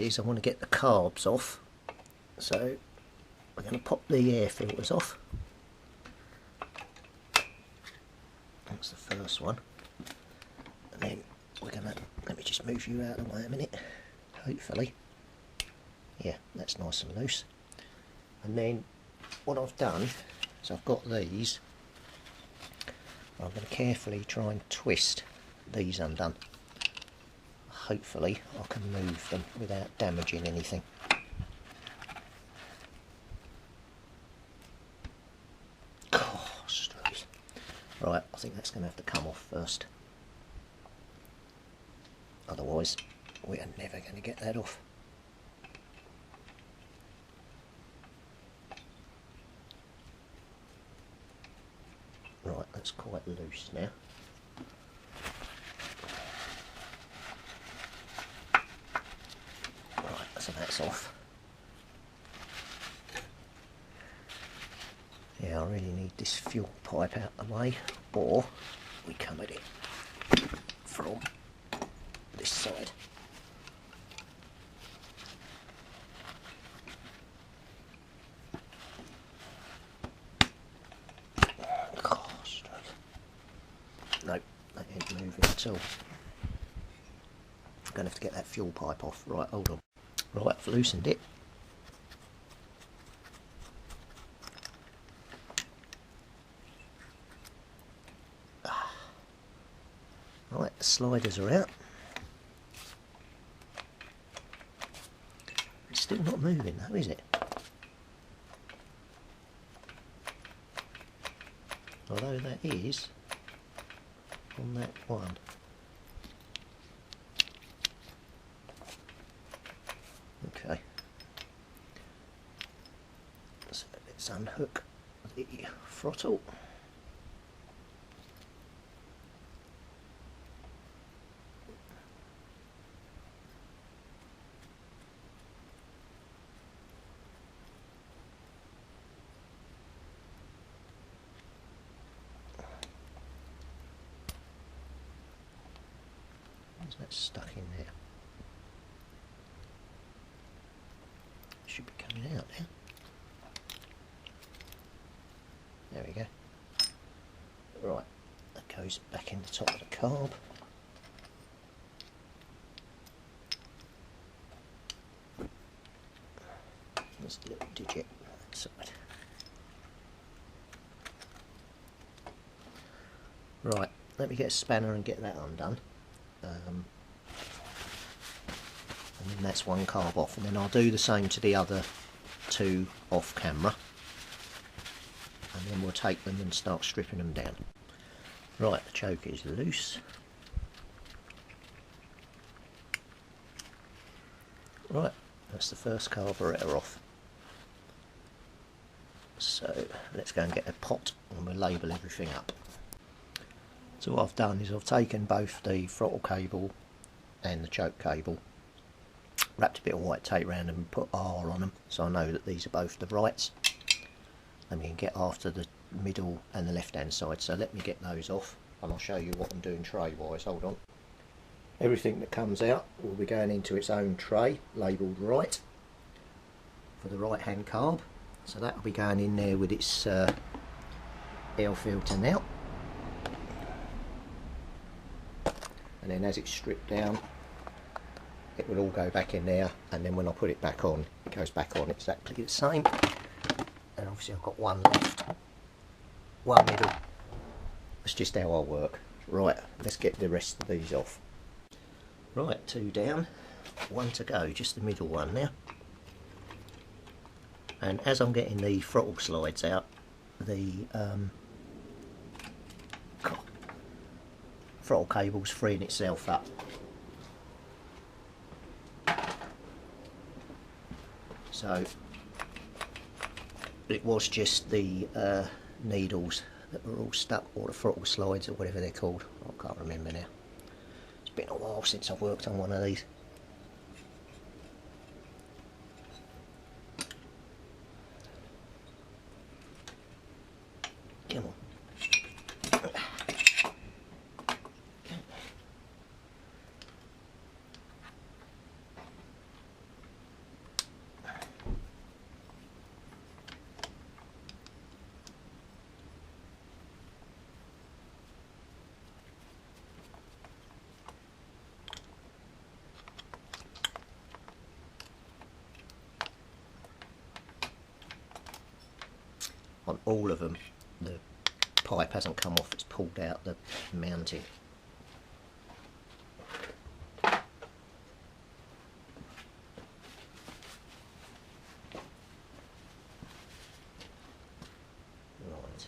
is I want to get the carbs off, so we're going to pop the air filters off. That's the first one, and then we're going to, let me just move you out of the way a minute, hopefully, yeah, that's nice and loose. And then what I've done is I've got these, I'm going to carefully try and twist these undone. Hopefully I can move them without damaging anything. Gosh, right, I think that's going to have to come off first. Otherwise, we are never going to get that off. Right, that's quite loose now. Right, so that's off. Yeah, I really need this fuel pipe out of the way, or we come at it from this side. Gosh, nope, that ain't moving at all. I'm going to have to get that fuel pipe off. Right, hold on. Right, I've loosened it. Right, the sliders are out. It's still not moving though, is it? Although that is on that one. Okay. So let's unhook the throttle. Is that stuck in there? Should be coming out now. There we go. Right, that goes back in the top of the carb. There's a little digit on that side. Right, let me get a spanner and get that undone. And then that's one carb off, and then I'll do the same to the other two off camera, and then we'll take them and start stripping them down. Right, the choke is loose. Right, that's the first carburettor off. So let's go and get a pot and we'll label everything up. So what I've done is I've taken both the throttle cable and the choke cable, wrapped a bit of white tape around them and put R on them, so I know that these are both the rights. Then we can get after the middle and the left hand side, so let me get those off and I'll show you what I'm doing tray wise. Hold on. Everything that comes out will be going into its own tray labelled right for the right hand carb, so that will be going in there with its air filter now. And then as it's stripped down, it will all go back in there, and then when I put it back on, it goes back on exactly the same. And obviously I've got one left, one middle. That's just how I work. Right, let's get the rest of these off. Right, two down, one to go, just the middle one now. And as I'm getting the throttle slides out, the throttle cable's freeing itself up. So it was just the needles that were all stuck, or the throttle slides or whatever they're called. I can't remember now. It's been a while since I've worked on one of these. Come on. On all of them, the pipe hasn't come off, it's pulled out the mounting. Right.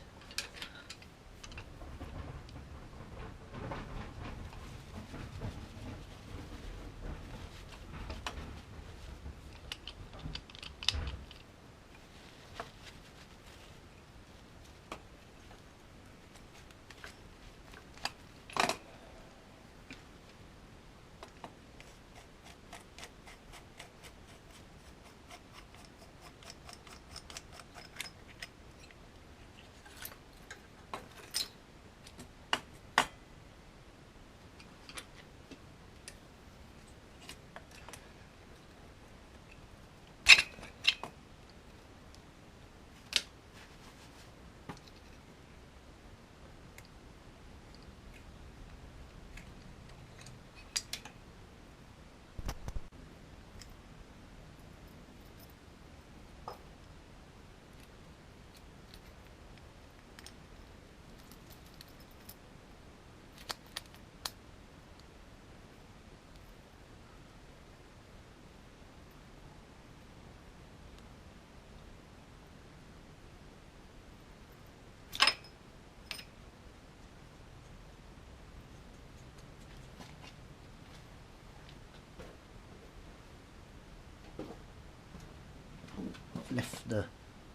I've left the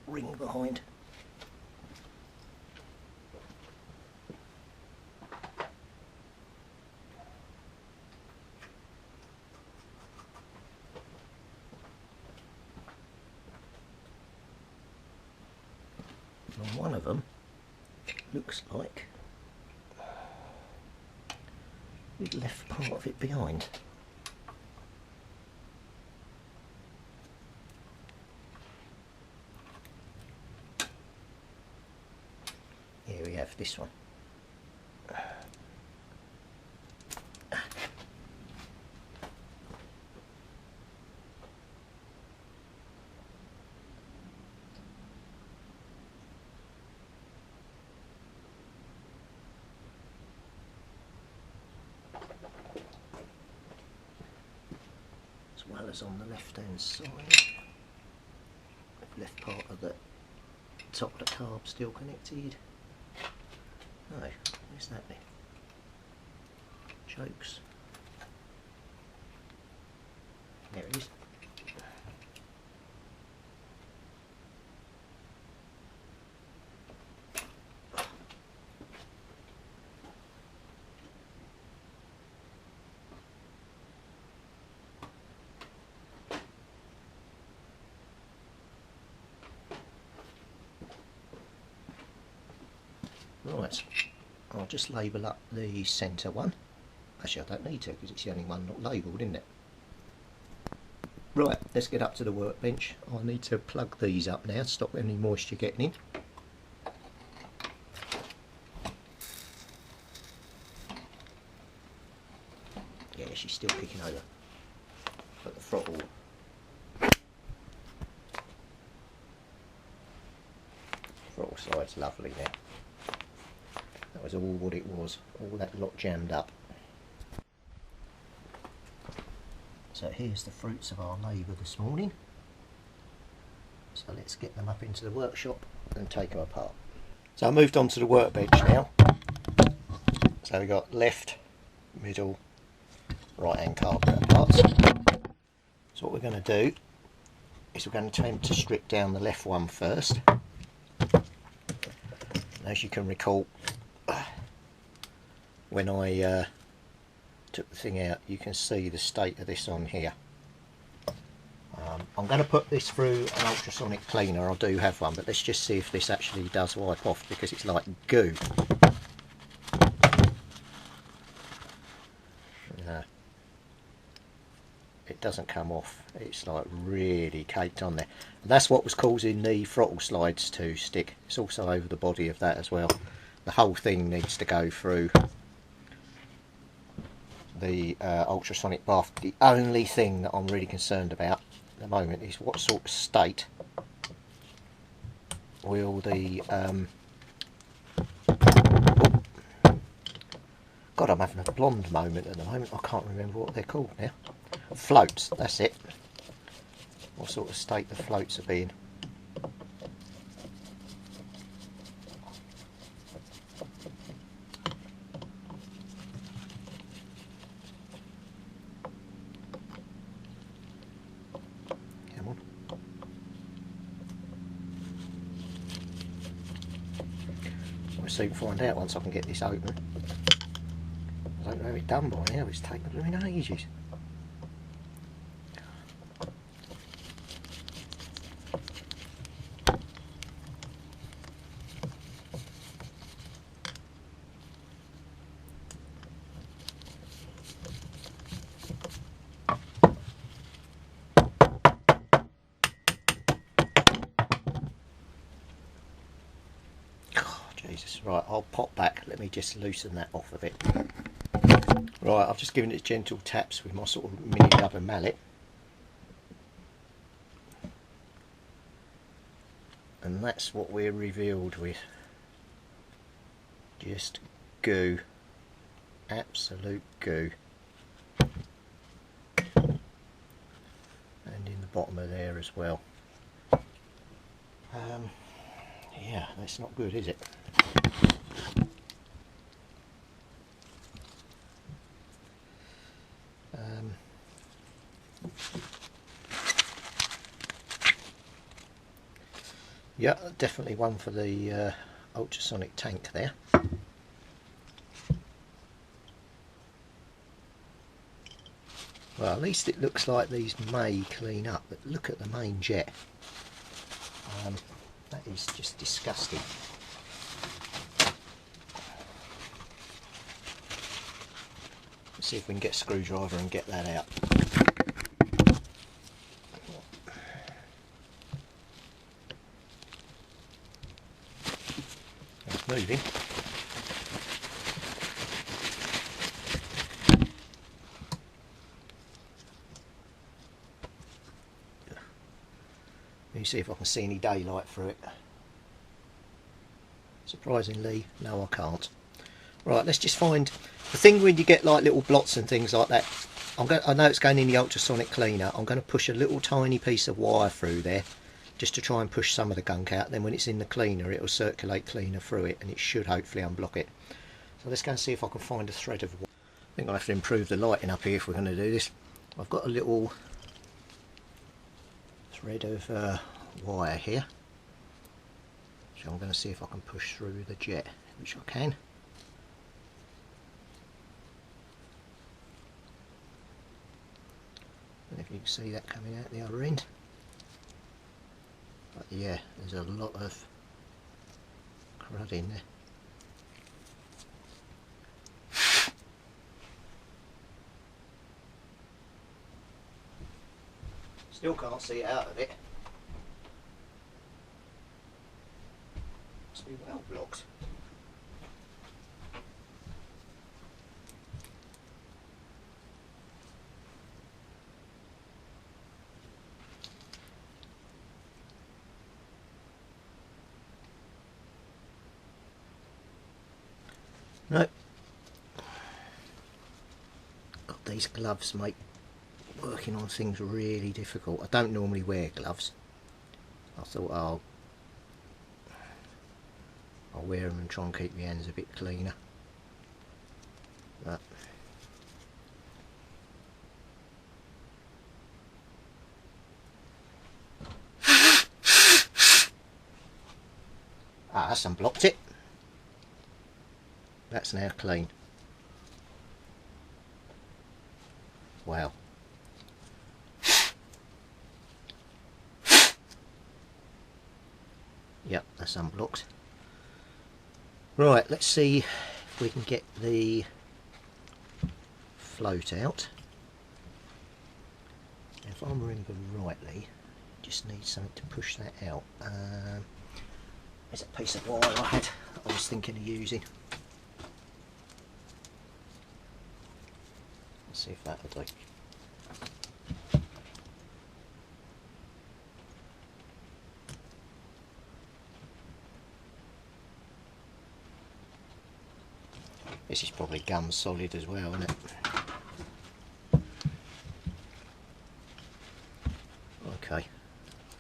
ring behind. On one of them, looks like we left part of it behind. Here we have this one. As well as on the left hand side, we've left part of the top of the carb still connected. No, where's that then? Chokes. There it is. Right, I'll just label up the centre one. Actually, I don't need to because it's the only one not labelled, isn't it? Right, let's get up to the workbench. I need to plug these up now to stop any moisture getting in. Yeah, she's still kicking over. But the throttle slide's lovely now. That was all what it was, all that lot jammed up. So here's the fruits of our labour this morning. So let's get them up into the workshop and take them apart. So I moved on to the workbench now. So we've got left, middle, right hand carburetor parts. So what we're going to do is we're going to attempt to strip down the left one first. As you can recall, when I took the thing out, you can see the state of this on here. I'm going to put this through an ultrasonic cleaner. I do have one, but let's just see if this actually does wipe off, because it's like goo. It doesn't come off. It's like really caked on there. And that's what was causing the throttle slides to stick. It's also over the body of that as well. The whole thing needs to go through the ultrasonic bath. The only thing that I'm really concerned about at the moment is what sort of state will the God, I'm having a blonde moment at the moment. I can't remember what they're called now. Floats, that's it. What sort of state the floats are being. Come on. We'll soon find out once I can get this open. I don't know if it's done by now, it's taken blooming ages. Jesus, right, I'll pop back, let me just loosen that off a bit. Right, I've just given it gentle taps with my sort of mini rubber mallet. And that's what we're revealed with. Just goo. Absolute goo. And in the bottom of there as well. Yeah, that's not good, is it? Yeah, definitely one for the ultrasonic tank there. Well, at least it looks like these may clean up, but look at the main jet. That is just disgusting. Let's see if we can get a screwdriver and get that out. It's moving. Let me see if I can see any daylight through it. Surprisingly, no I can't. Right, let's just find the thing when you get like little blots and things like that. I know it's going in the ultrasonic cleaner. I'm going to push a little tiny piece of wire through there just to try and push some of the gunk out. Then when it's in the cleaner, it will circulate cleaner through it and it should hopefully unblock it. So let's go and see if I can find a thread of wire. I think I'll have to improve the lighting up here if we're going to do this. I've got a little thread of wire here, so I'm going to see if I can push through the jet, which I can. And if you can see that coming out the other end. But yeah, there's a lot of crud in there. Still can't see it out of it. Must be well blocked. No. God, these gloves make working on things really difficult. I don't normally wear gloves. I thought I'll wear them and try and keep my hands a bit cleaner. But that's unblocked it. That's now clean. Wow. Yep, that's unblocked. Right, let's see if we can get the float out. If I remember rightly, just need something to push that out. There's a piece of wire I was thinking of using. Let's see if that'll do. This is probably gum solid as well, isn't it? Okay,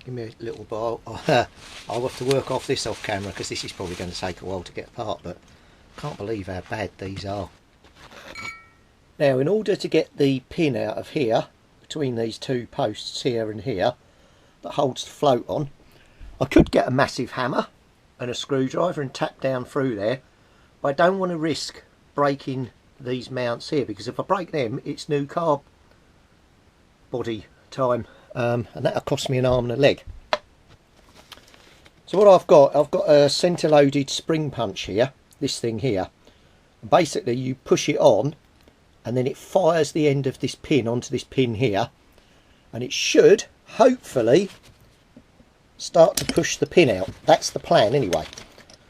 give me a little while. I'll have to work off this off camera because this is probably going to take a while to get apart, but I can't believe how bad these are. Now, in order to get the pin out of here, between these two posts here and here, that holds the float on, I could get a massive hammer and a screwdriver and tap down through there, but I don't want to risk breaking these mounts here, because if I break them, it's new carb body time, and that'll cost me an arm and a leg. So what I've got a centre loaded spring punch here, this thing here. Basically you push it on and then it fires the end of this pin onto this pin here, and it should hopefully start to push the pin out. That's the plan anyway.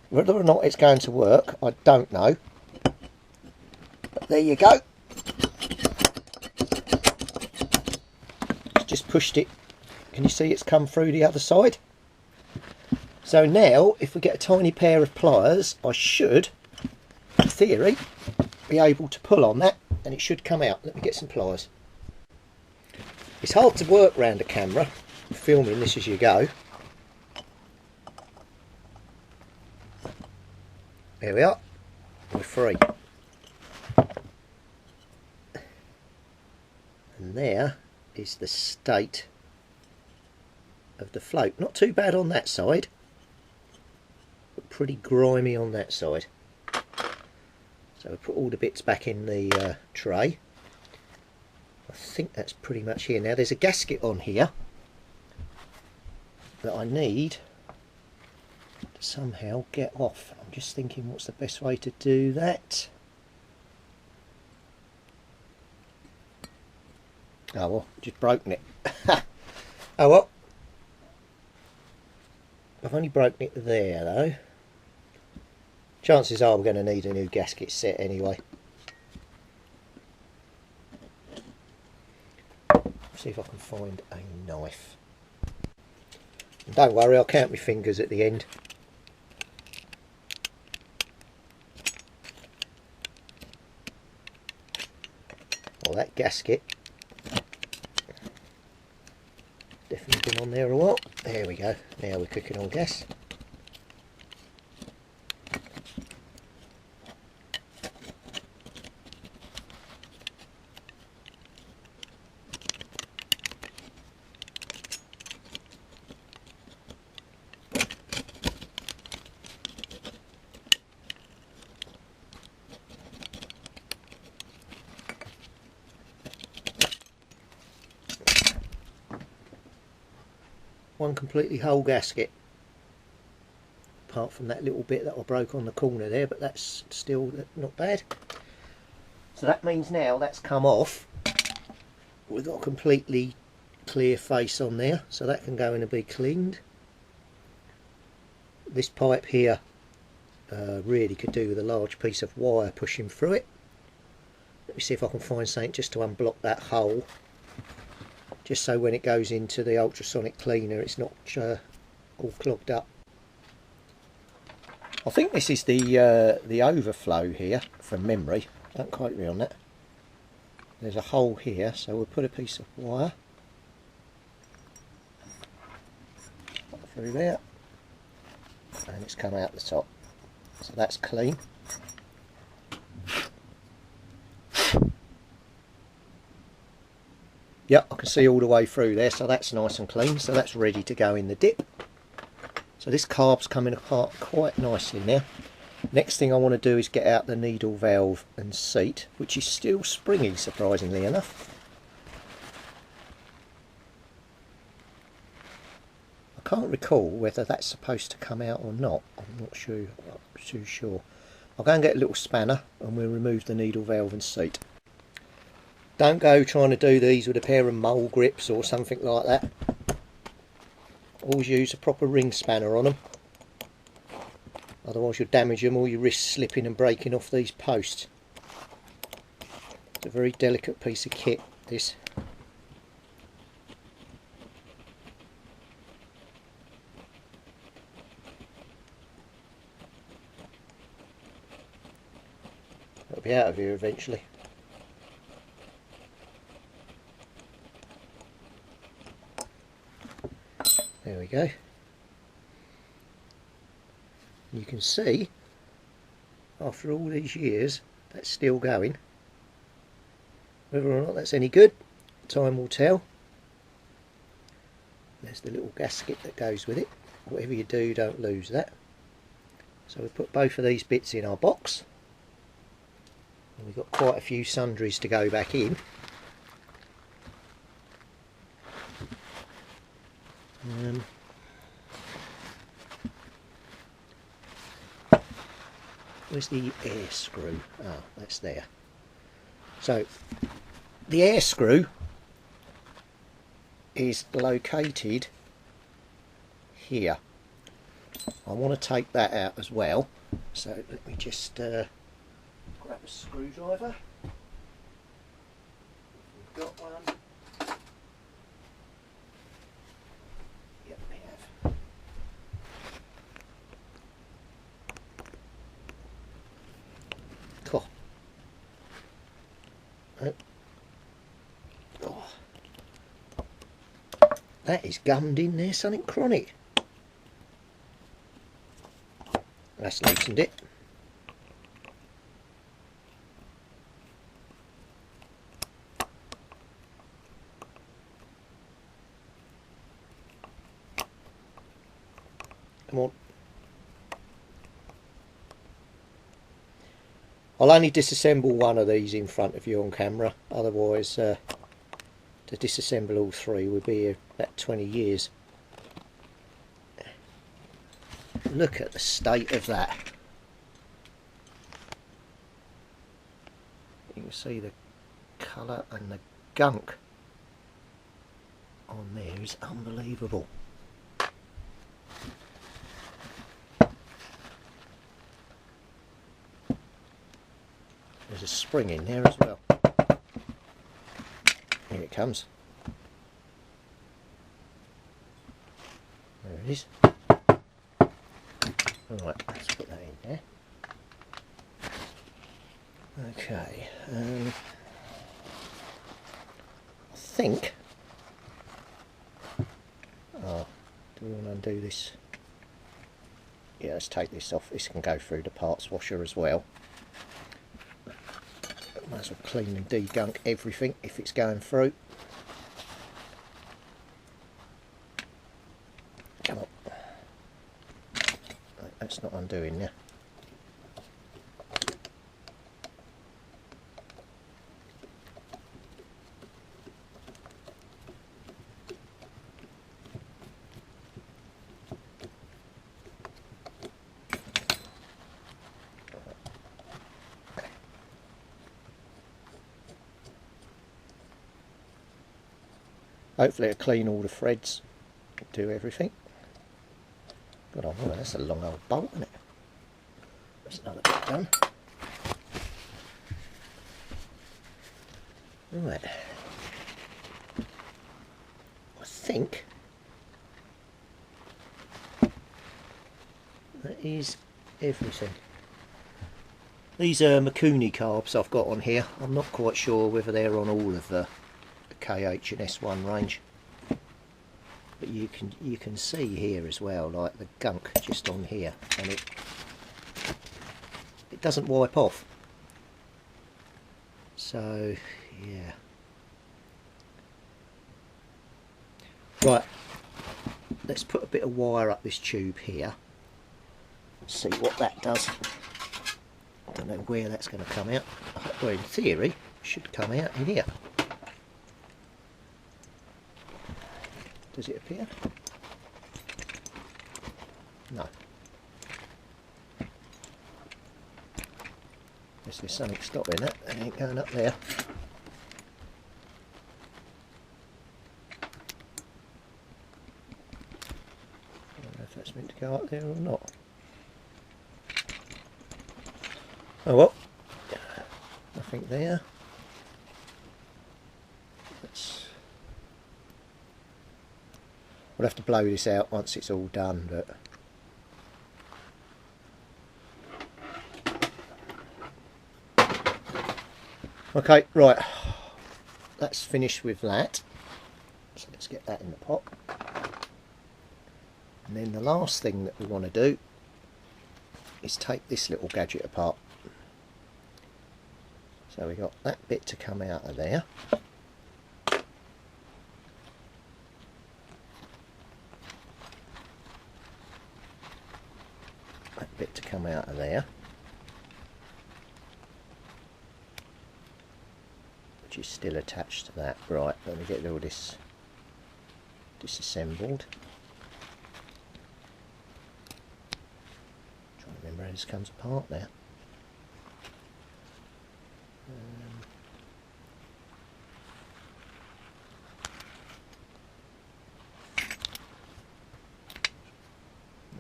Whether or not it's going to work, I don't know. But there you go. It's just pushed it. Can you see it's come through the other side? So now, if we get a tiny pair of pliers, I should, in theory, be able to pull on that and it should come out. Let me get some pliers. It's hard to work around a camera, filming this as you go. There we are, we're free. And there is the state of the float. Not too bad on that side, but pretty grimy on that side. So we put all the bits back in the tray. I think that's pretty much here. Now there's a gasket on here that I need to somehow get off. I'm just thinking what's the best way to do that. Oh well, just broken it. Oh well. I've only broken it there though. Chances are we're going to need a new gasket set anyway. See if I can find a knife. And don't worry, I'll count my fingers at the end. Well, that gasket definitely been on there a while. There we go. Now we're cooking on gas. One completely whole gasket, apart from that little bit that I broke on the corner there, but that's still not bad. So that means now that's come off, we've got a completely clear face on there, so that can go in and be cleaned. This pipe here really could do with a large piece of wire pushing through it. Let me see if I can find something just to unblock that hole, just so when it goes into the ultrasonic cleaner it's not all clogged up. I think this is the overflow here from memory, don't quote me on that. There's a hole here, so we'll put a piece of wire through there and it's come out the top, so that's clean. Yep, I can see all the way through there, so that's nice and clean, so that's ready to go in the dip. So this carb's coming apart quite nicely now. Next thing I want to do is get out the needle valve and seat, which is still springy surprisingly enough. I can't recall whether that's supposed to come out or not, I'm not too sure. I'll go and get a little spanner and we'll remove the needle valve and seat. Don't go trying to do these with a pair of mole grips or something like that. Always use a proper ring spanner on them. Otherwise you'll damage them or you risk slipping and breaking off these posts. It's a very delicate piece of kit, this. got to be out of here eventually. There we go. You can see, after all these years, that's still going. Whether or not that's any good, time will tell. There's the little gasket that goes with it. Whatever you do, don't lose that. So we put both of these bits in our box. And we've got quite a few sundries to go back in. Where's the air screw? Oh, that's there. So the air screw is located here. I want to take that out as well, so let me just grab a screwdriver. We've got one. Yep, we have. Cool. Oh. That is gummed in there, something chronic. That's loosened it. Come on. I'll only disassemble one of these in front of you on camera, otherwise to disassemble all three would be about 20 years. Look at the state of that. You can see the colour and the gunk on there is unbelievable. There's a spring in there as well. Here it comes. There it is. Alright, let's put that in there. Okay, I think, do we want to undo this? Yeah, let's take this off. This can go through the parts washer as well. Might as well clean and de-gunk everything if it's going through. Come on. Right, that's not undoing now. Hopefully it'll clean all the threads, do everything. God, oh, that's a long old bolt, isn't it? That's another bit done. Right. I think that is everything. These are Mikuni carbs I've got on here. I'm not quite sure whether they're on all of the KH and S1 range, but you can see here as well, like the gunk just on here, and it doesn't wipe off. So yeah, right, let's put a bit of wire up this tube here, see what that does. I don't know where that's going to come out. Well, in theory it should come out in here. Does it appear? No. Guess there's something stopping that. It ain't going up there. I don't know if that's meant to go up there or not. Oh well. Nothing there. We'll have to blow this out once it's all done, but Okay, right, that's finished with that. So let's get that in the pot. And then the last thing that we want to do is take this little gadget apart. So we got that bit to come out of there. That bit to come out of there. Which is still attached to that. Right, let me get all this disassembled. Trying to remember how this comes apart now.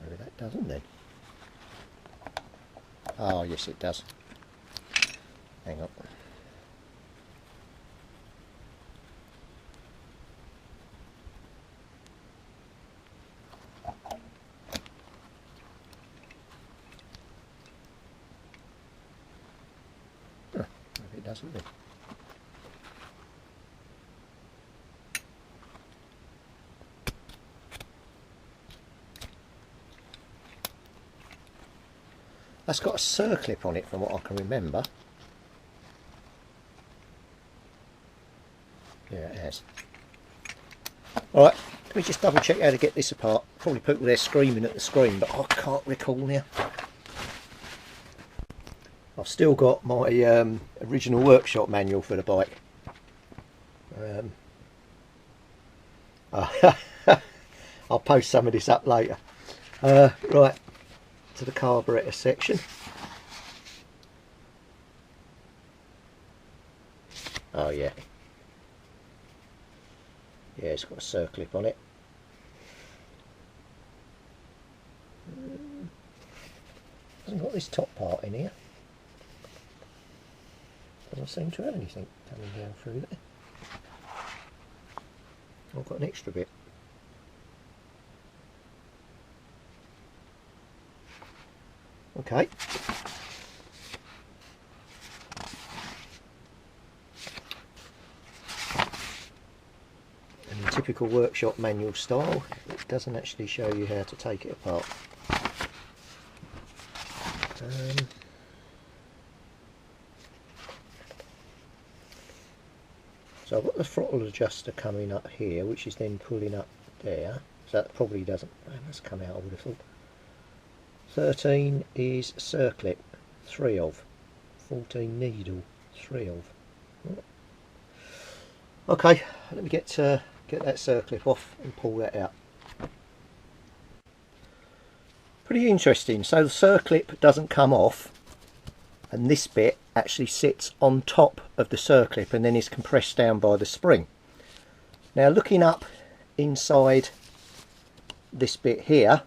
Maybe that doesn't then. Oh yes it does. Hang on. Maybe it doesn't then. That's got a circlip on it from what I can remember. Yeah, it has. Alright, let me just double check how to get this apart. Probably people there screaming at the screen, but I can't recall now. I've still got my original workshop manual for the bike. I'll post some of this up later. Right, to the carburetor section. Oh yeah. Yeah, it's got a circlip on it. Hasn't got this top part in here. Doesn't seem to have anything coming down through there. I've got an extra bit. Okay. And in typical workshop manual style, it doesn't actually show you how to take it apart. So I've got the throttle adjuster coming up here, which is then pulling up there. So that probably doesn't, that's come out, I would have thought. 13 is circlip, 3 of. 14 needle, 3 of. Okay, let me get that circlip off and pull that out. Pretty interesting. So the circlip doesn't come off, and this bit actually sits on top of the circlip and then is compressed down by the spring. Now looking up inside this bit here,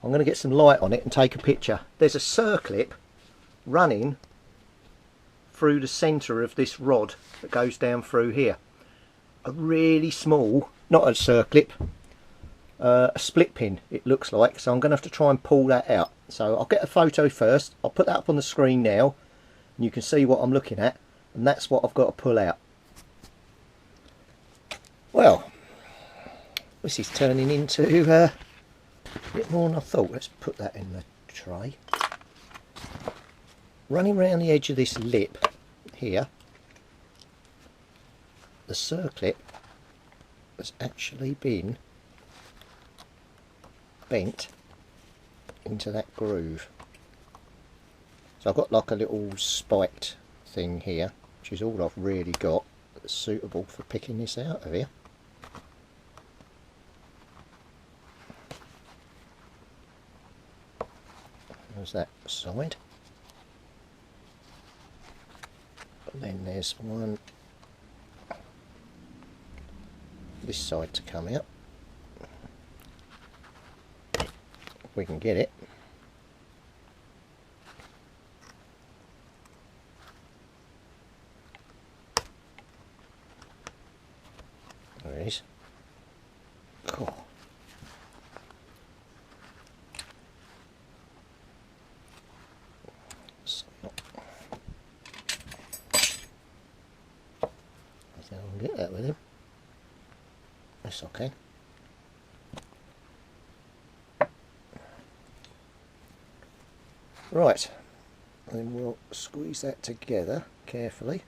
I'm going to get some light on it and take a picture. There's a circlip running through the centre of this rod that goes down through here. A really small, not a circlip, a split pin it looks like, so I'm going to have to try and pull that out. So I'll get a photo first, I'll put that up on the screen now and you can see what I'm looking at, and that's what I've got to pull out. Well, this is turning into a bit more than I thought. Let's put that in the tray. Running around the edge of this lip here, the circlip has actually been bent into that groove. So I've got like a little spiked thing here, which is all I've really got that's suitable for picking this out of here. There's that side. And then there's one this side to come out. If we can get it. There it is. Cool. best I can. Right, then we'll squeeze that together carefully.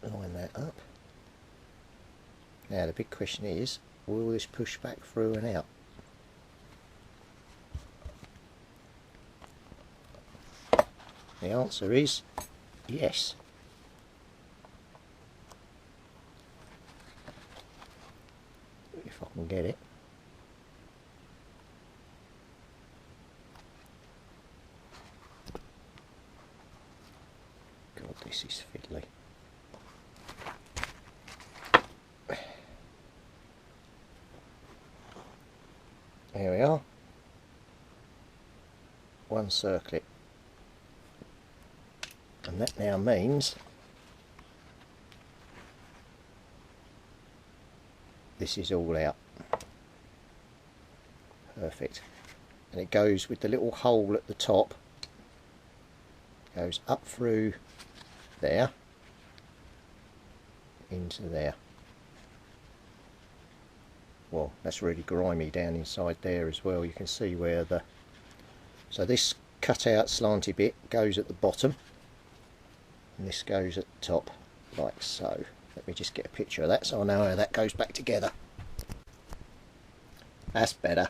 Line that up. Now the big question is, will this push back through and out? The answer is yes. If I can get it. God, this is fiddly. There we are. One circlet. And that now means this is all out. Perfect. And it goes with the little hole at the top. Goes up through there into there. Well, that's really grimy down inside there as well. You can see where the... So this cut out slanty bit goes at the bottom. And this goes at the top, like so. Let me just get a picture of that so I know how that goes back together. That's better.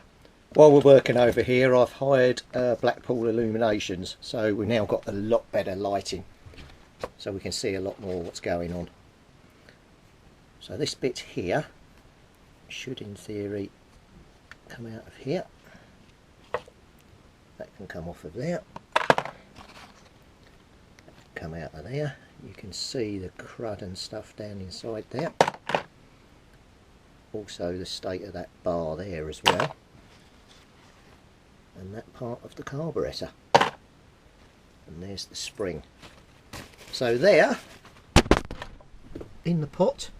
While we're working over here, I've hired Blackpool Illuminations, so we've now got a lot better lighting. So we can see a lot more what's going on. So this bit here should in theory come out of here. That can come off of there. Come out of there. You can see the crud and stuff down inside there. Also the state of that bar there as well. And that part of the carburetor. And there's the spring. So there, in the pot,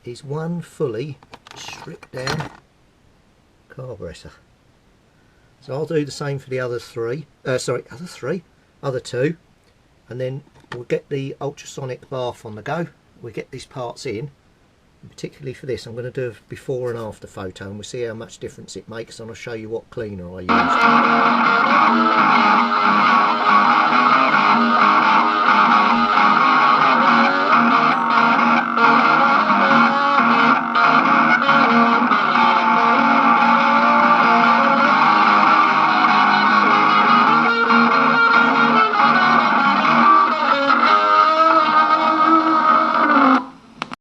is one fully stripped down carburetor. So I'll do the same for the other other two, and then we'll get the ultrasonic bath on the go. We'll get these parts in, and particularly for this I'm going to do a before and after photo, and we'll see how much difference it makes, and I'll show you what cleaner I use.